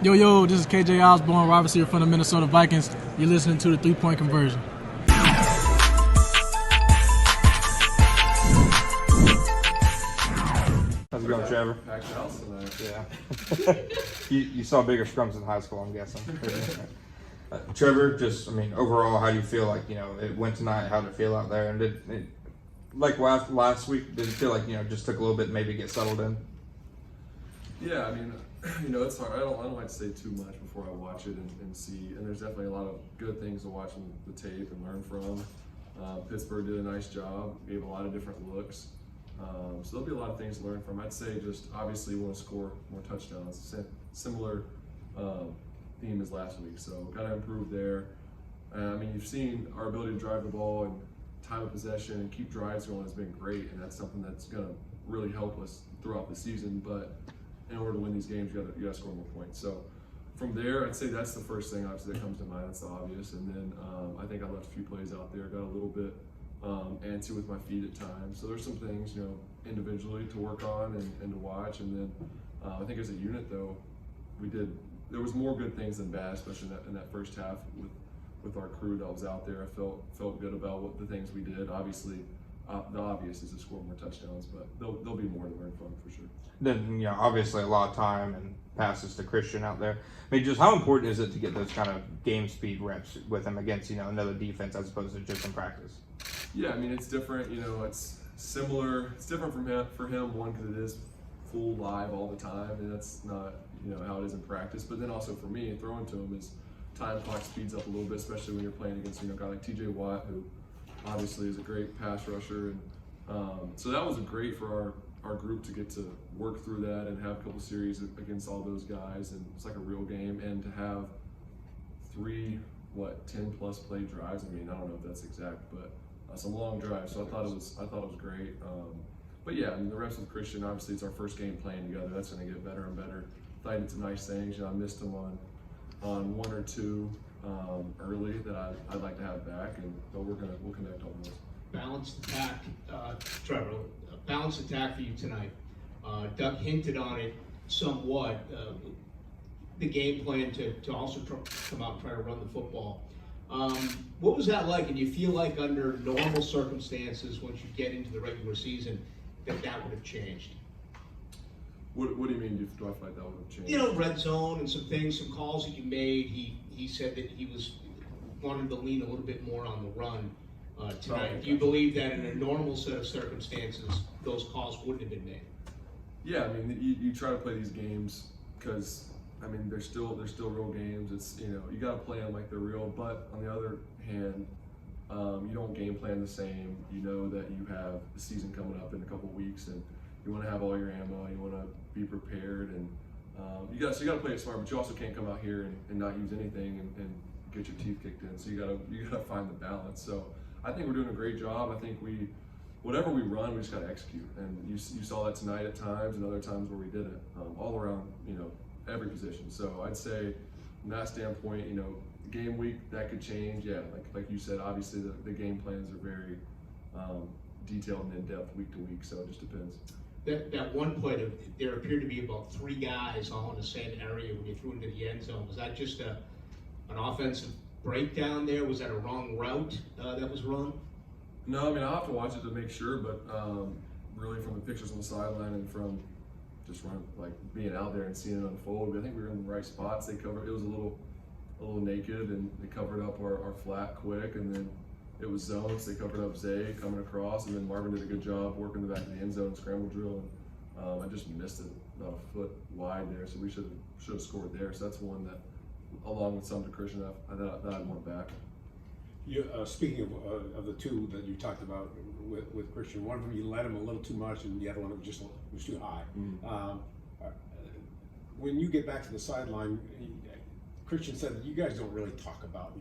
Yo, this is KJ Osborne, wide receiver from the Minnesota Vikings. You're listening to the 3-Point Conversion. How's it going, Trevor? Packed house tonight. Yeah. you saw bigger scrums in high school, I'm guessing. Trevor, overall, how do you feel like, it went tonight? How did it feel out there? And like last week, did it feel like, just took a little bit to maybe get settled in? Yeah, it's hard. I don't like to say too much before I watch it and see. And there's definitely a lot of good things to watch in the tape and learn from. Pittsburgh did a nice job, gave a lot of different looks. So there'll be a lot of things to learn from. I'd say just obviously we want to score more touchdowns. Similar theme as last week, so got to improve there. You've seen our ability to drive the ball and time of possession and keep drives going has been great, and that's something that's going to really help us throughout the season. But in order to win these games, you got to score more points. So from there, I'd say that's the first thing obviously that comes to mind. That's the obvious. And then I think I left a few plays out there, got a little bit antsy with my feet at times. So there's some things, individually to work on and to watch. And then I think as a unit, though, there was more good things than bad, especially in that first half with our crew that was out there. I felt good about what the things we did. Obviously, the obvious is to score more touchdowns, but there'll be more to learn from for sure. Then, obviously a lot of time and passes to Christian out there. Just how important is it to get those kind of game speed reps with him against, another defense as opposed to just in practice? Yeah, it's different. It's similar. It's different for him. One, because it is full live all the time, and that's not how it is in practice. But then also for me, throwing to him is time clock speeds up a little bit, especially when you're playing against a guy like T.J. Watt, who obviously is a great pass rusher, and so that was great for our group to get to work through that and have a couple series against all those guys, and it's like a real game. And to have 10+ play drives. I don't know if that's exact, but some long drives. So I thought it was great. But yeah, the reps with Christian, obviously it's our first game playing together. That's going to get better and better. I did some nice things. I missed him on one or two early that I'd like to have back, but we'll connect on those. Balanced attack, Trevor. Balanced attack for you tonight. Doug hinted on it somewhat. The game plan to also come out and try to run the football. What was that like? And you feel like under normal circumstances, once you get into the regular season, that would have changed? What do you mean? Do I feel like that would have changed? Red zone and some things, some calls that you made. He said that he wanted to lean a little bit more on the run tonight. Do you believe that in a normal set of circumstances, those calls wouldn't have been made? Yeah, you try to play these games because they're still real games. It's you got to play them like they're real. But on the other hand, you don't game plan the same. You know that you have the season coming up in a couple weeks, and you want to have all your ammo. You want to be prepared, and you got to play it smart. But you also can't come out here and not use anything and get your teeth kicked in. So you got to find the balance. So I think we're doing a great job. I think whatever we run, we just got to execute. And you saw that tonight at times, and other times where we didn't, all around every position. So I'd say from that standpoint, game week that could change. Yeah, like you said, obviously the game plans are very detailed and in depth week to week. So it just depends. That one play, there appeared to be about 3 guys all in the same area when you threw into the end zone. Was that just an offensive breakdown there? Was that a wrong route that was run? No, I'll have to watch it to make sure, but really from the pictures on the sideline and from just being out there and seeing it unfold, I think we were in the right spots. It was a little naked, and they covered up our flat quick, and then it was zones. They covered up Zay coming across, and then Marvin did a good job working the back of the end zone scramble drill, and I just missed it about a foot wide there, so we should have scored there. So that's one that, along with some to Christian, that I'd want back. Speaking of the two that you talked about with Christian, one of them you led him a little too much, and the other one was too high. Mm-hmm. When you get back to the sideline, Christian said that you guys don't really talk about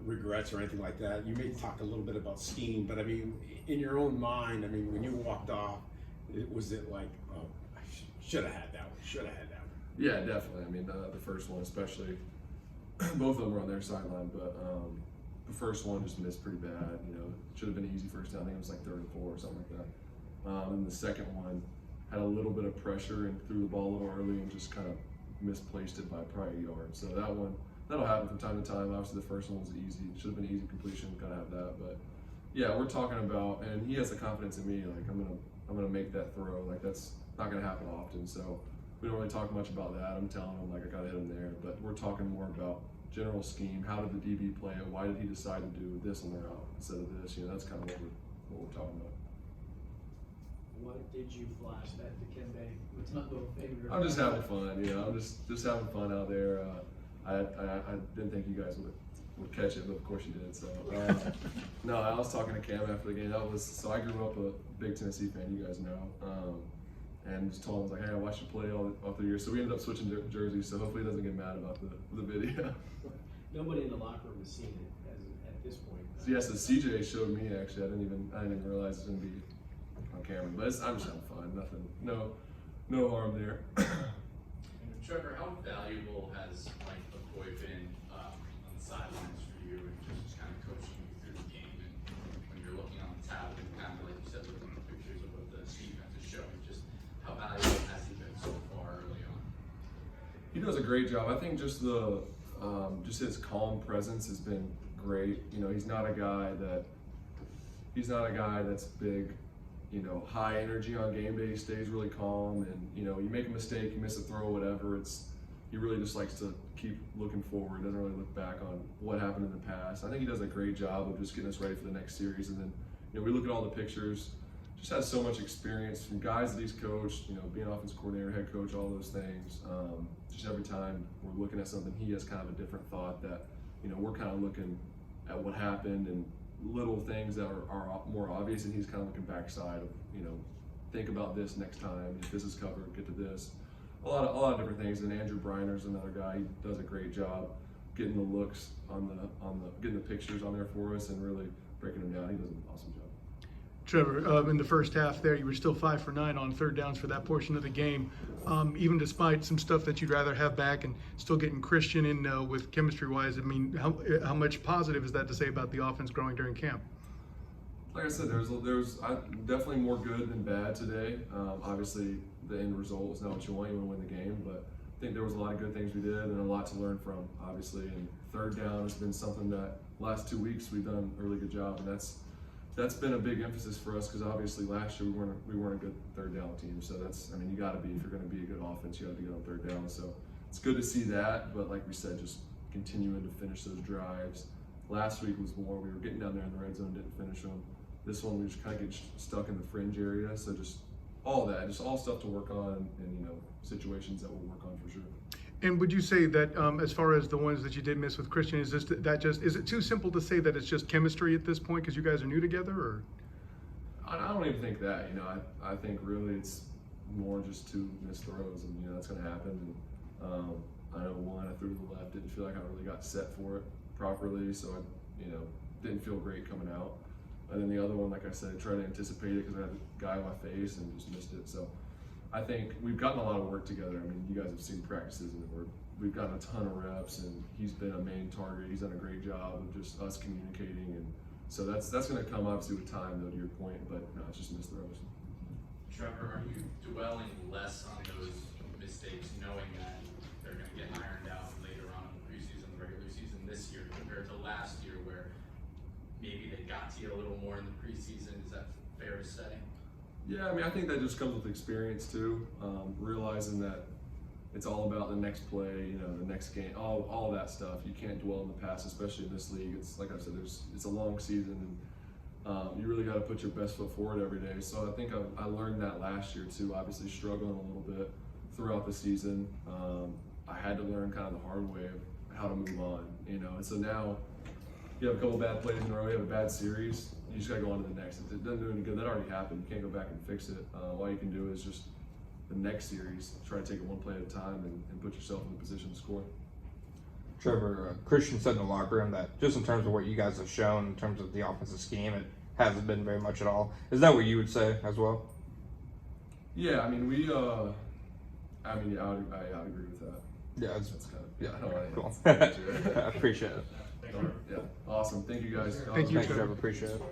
regrets or anything like that. You may talk a little bit about scheme, but in your own mind, when you walked off, was it like, oh, I should have had that one, should have had that one? Yeah, definitely. The first one especially, both of them were on their sideline, but the first one just missed pretty bad. Should have been an easy first down. I think it was like 3rd and 4 or something like that. And the second one had a little bit of pressure and threw the ball a little early and just kind of misplaced it by probably a yard. So that'll happen from time to time. Obviously, the first one was easy. It should have been easy completion. Gotta have that. But yeah, we're talking about, and he has the confidence in me. Like I'm gonna make that throw. Like that's not gonna happen often. So we don't really talk much about that. I'm telling him like I gotta hit him there. But we're talking more about general scheme. How did the DB play it? Why did he decide to do this on the route instead of this? You know, that's kind of what we're talking about. What did you flash that Dikembe Mutombo finger? I'm just having fun, you know. I'm just having fun out there. I didn't think you guys would catch it, but of course you did. So no, I was talking to Cam after the game. So I grew up a big Tennessee fan, you guys know, and just told him, I was like, hey, I watched you play all through the year. So we ended up switching jerseys. So hopefully he doesn't get mad about the video. Nobody in the locker room has seen it at this point. So yeah, so CJ showed me actually. I didn't even realize it was gonna be on camera, but I'm just having fun. Nothing, no harm there. Trevor, how valuable has Mike McCoy been on the sidelines for you and just kind of coaching you through the game? And when you're looking on the tablet, and kind of like you said, looking at the pictures of what the defense is showing, just how valuable has he been so far early on? He does a great job. I think just his calm presence has been great. You know, he's not a guy that's big, you know, high energy on game day. He stays really calm, and you know, you make a mistake, you miss a throw, whatever. He really just likes to keep looking forward. Doesn't really look back on what happened in the past. I think he does a great job of just getting us ready for the next series. And then, you know, we look at all the pictures. Just has so much experience from guys that he's coached. You know, being offensive coordinator, head coach, all those things. Just every time we're looking at something, he has kind of a different thought that, you know, we're kind of looking at what happened and little things that are more obvious, and he's kind of looking backside of, you know, think about this next time. If this is covered, get to this. A lot of different things. And Andrew Briner's another guy. He does a great job getting the looks getting the pictures on there for us and really breaking them down. He does an awesome job. Trevor, in the first half there, you were still 5 for 9 on third downs for that portion of the game. Even despite some stuff that you'd rather have back and still getting Christian in with chemistry-wise, I mean, how much positive is that to say about the offense growing during camp? Like I said, there's definitely more good than bad today. Obviously, the end result is not what you want. You want to win the game, but I think there was a lot of good things we did and a lot to learn from, obviously. And third down has been something that last 2 weeks we've done a really good job, and that's been a big emphasis for us because obviously last year we weren't a good third down team. So I mean, you got to be, if you're going to be a good offense, you got to be good on third down. So it's good to see that, but like we said, just continuing to finish those drives. Last week was more, we were getting down there in the red zone, didn't finish them. This one we just kind of get stuck in the fringe area. So just all that, just all stuff to work on, and you know, situations that we'll work on for sure. And would you say that as far as the ones that you did miss with Christian, is it too simple to say that it's just chemistry at this point because you guys are new together, or? I don't even think that. You know, I think really it's more just 2 missed throws, and you know that's going to happen. And I know one I threw to the left, didn't feel like I really got set for it properly, so I, you know, didn't feel great coming out. And then the other one, like I said, I tried to anticipate it because I had a guy on my face and just missed it. So I think we've gotten a lot of work together. I mean, you guys have seen practices, and we've gotten a ton of reps, and he's been a main target. He's done a great job of just us communicating, and so that's going to come obviously with time, though, to your point. But no, it's just missed throws. Trevor, are you dwelling less on those mistakes, knowing that they're going to get ironed out later on in the preseason, the regular season this year, compared to last year, where maybe they got to you a little more in the preseason? Is that fair to say? Yeah, I mean, I think that just comes with experience too, realizing that it's all about the next play, you know, the next game, all of that stuff. You can't dwell in the past, especially in this league. It's like I said, it's a long season, and you really got to put your best foot forward every day. So I think I learned that last year too. Obviously, struggling a little bit throughout the season, I had to learn kind of the hard way of how to move on, you know. And so now you have a couple bad plays in a row, you have a bad series. You just got to go on to the next. If it doesn't do any good, that already happened. You can't go back and fix it. All you can do is just the next series, try to take it one play at a time and put yourself in a position to score. Trevor, Christian said in the locker room that just in terms of what you guys have shown in terms of the offensive scheme, it hasn't been very much at all. Is that what you would say as well? Yeah, I mean, I would agree with that. Yeah, That's kind of, yeah, I don't want cool. to. I appreciate it. Yeah, awesome. Thank you guys. Thank you, Thanks, Trevor. Appreciate it.